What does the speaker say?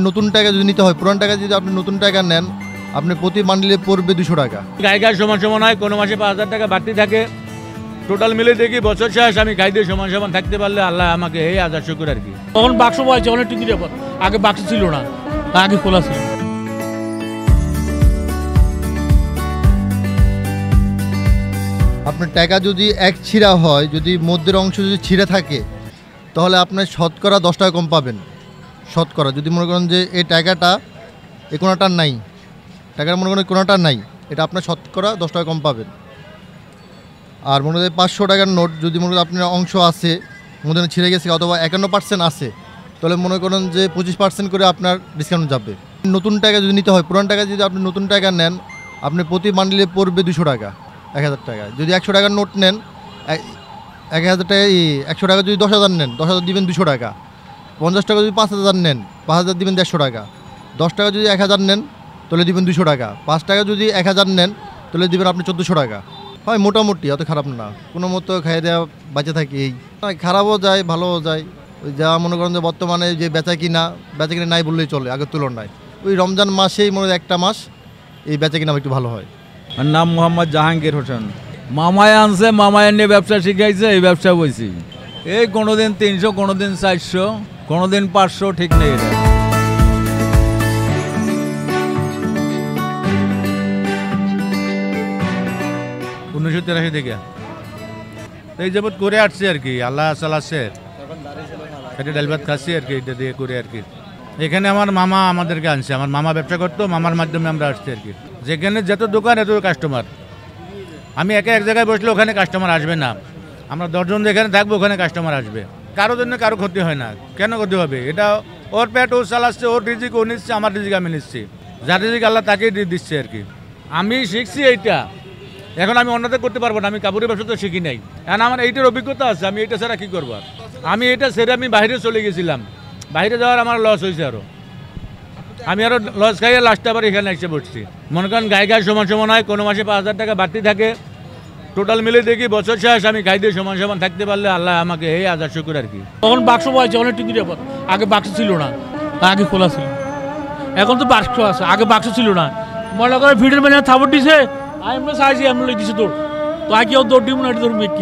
নতুন টাকা যদি নিতে হয়, পুরান টাকা যদি আপনি নতুন টাকা নেন, আপনি প্রতি বান্ডিলে পড়বে 200 টাকা। গায়ে সমান সমান হয়, কোনো মাসে 5,000 টাকা বাড়তি থাকে। টোটাল মিলে দেখি বছর শেষ আমি খাই দিয়ে সমান সমান থাকতে পারলে আল্লাহ আমাকে এই আজার শুকুর আর কি। তখন বাক্স পাইছে অনেক টিকিট, আগে বাক্স ছিল না, আগে খোলা ছিল। আপনার টাকা যদি এক ছিঁড়া হয়, যদি মধ্যের অংশ যদি ছিঁড়ে থাকে, তাহলে আপনার শতকরা 10 টাকা কম পাবেন। শতকরা যদি মনে করেন যে এই টাকাটা এই কোনোটার নাই, টাকার মনে করেন কোনোটার নাই, এটা আপনার শতকরা 10 টাকা কম পাবেন। আর মনে করেন 500 টাকার নোট যদি মনে করেন আপনার অংশ আছে, মধ্যে ছিঁড়ে গেছে অথবা 51% আছে, তাহলে মনে করেন যে 25% করে আপনার ডিসকাউন্ট যাবে। নতুন টাকা যদি নিতে হয়, পুরান টাকা যদি আপনি নতুন টাকা নেন, আপনি প্রতি বান্ডিলে পড়বে 200 টাকা, 1000 টাকা। যদি 100 টাকার নোট নেন, 1000 টাকা, 100 টাকা যদি 10,000 নেন, 10,000 দিবেন 200 টাকা। 50 টাকা যদি 5,000 নেন, 5,000 দিবেন 150 টাকা। 10 টাকা যদি 1,000 নেন, তাহলে দিবেন 200 টাকা। 5 টাকা যদি 1,000 নেন, তাহলে দিবেন আপনি 1400 টাকা। হয় মোটামুটি, অত খারাপ না, কোনো মতো খাইয়ে দেওয়া বাঁচে থাকি। এই খারাপও যায়, ভালোও যায়। ওই যা মনে করেন যে বর্তমানে যে বেচা কিনা নাই বললেই চলে আগের তুলনায়। ওই রমজান মাসেই মনে হয় একটা মাস এই বেচা কিনা একটু ভালো হয়। আর নাম মোহাম্মদ জাহাঙ্গীর হোসেন। মামায় আনছে, মামায় নিয়ে ব্যবসা শিখাইছে, এই ব্যবসা বইছি। এই কোনোদিন 300, কোনোদিন 400, কোনোদিন 500, ঠিক নেই। এটা 1983 থেকে এই যাবৎ করে আসছি আর কি। আল্লাহ চালাচ্ছে, সেটা ডাল ভাত খাচ্ছি আর কি, এটা দিয়ে করে আর কি। এখানে আমার মামা আমাদেরকে আনছে, আমার মামা ব্যবসা করতো, মামার মাধ্যমে আমরা আসছি আর কি। যেখানে যত দোকান এত কাস্টমার। আমি এক জায়গায় বসলে ওখানে কাস্টমার আসবে না, আমরা 10 জন যেখানে থাকবো ওখানে কাস্টমার আসবে। কারোর জন্য কারো ক্ষতি হয় না, কেন ক্ষতি হবে? এটা ওর পেট ও চালাচ্ছে, ওর রিজিক ও নিচ্ছে, আমার রিজিক আমি নিচ্ছি। যার রিজিক আল্লাহ তাকেই দিচ্ছে আর কি। আমি শিখছি এইটা, এখন আমি অন্যদের করতে পারবো না। আমি কাপড়ের ব্যবসা তো শিখি নাই, এখন আমার এইটার অভিজ্ঞতা আছে। আমি এটা ছাড়া কী করবো? আমি এটা ছেড়ে আমি বাইরে চলে গেছিলাম, বাইরে যাওয়ার আমার লস হয়েছে আরও। আমি আরও লস খাইয়ে লাস্টে আবার এখানে এসে বসছি। মনে করেন গায়ে সমান সমান হয়, কোনো মাসে 5,000 টাকা বাড়তি থাকে। টোটাল মিলে দেখি বছর শেষ আমি খাই দিয়ে সমান সমান থাকতে পারলে আল্লাহ আমাকে এই আজার শুকুর আর কি। তখন বাক্স পাইছে অনেক টিকিট, আগে বাক্স ছিল না, আগে খোলা ছিল। এখন তো বাক্স আছে, আগে বাক্স ছিল না। মনে করে ভিড়ের মানে থাপড় দিছে, আমি চাইছি এমন দিছে তোর তো আগে দৌড় দিব না, এটা তোর মেয়ে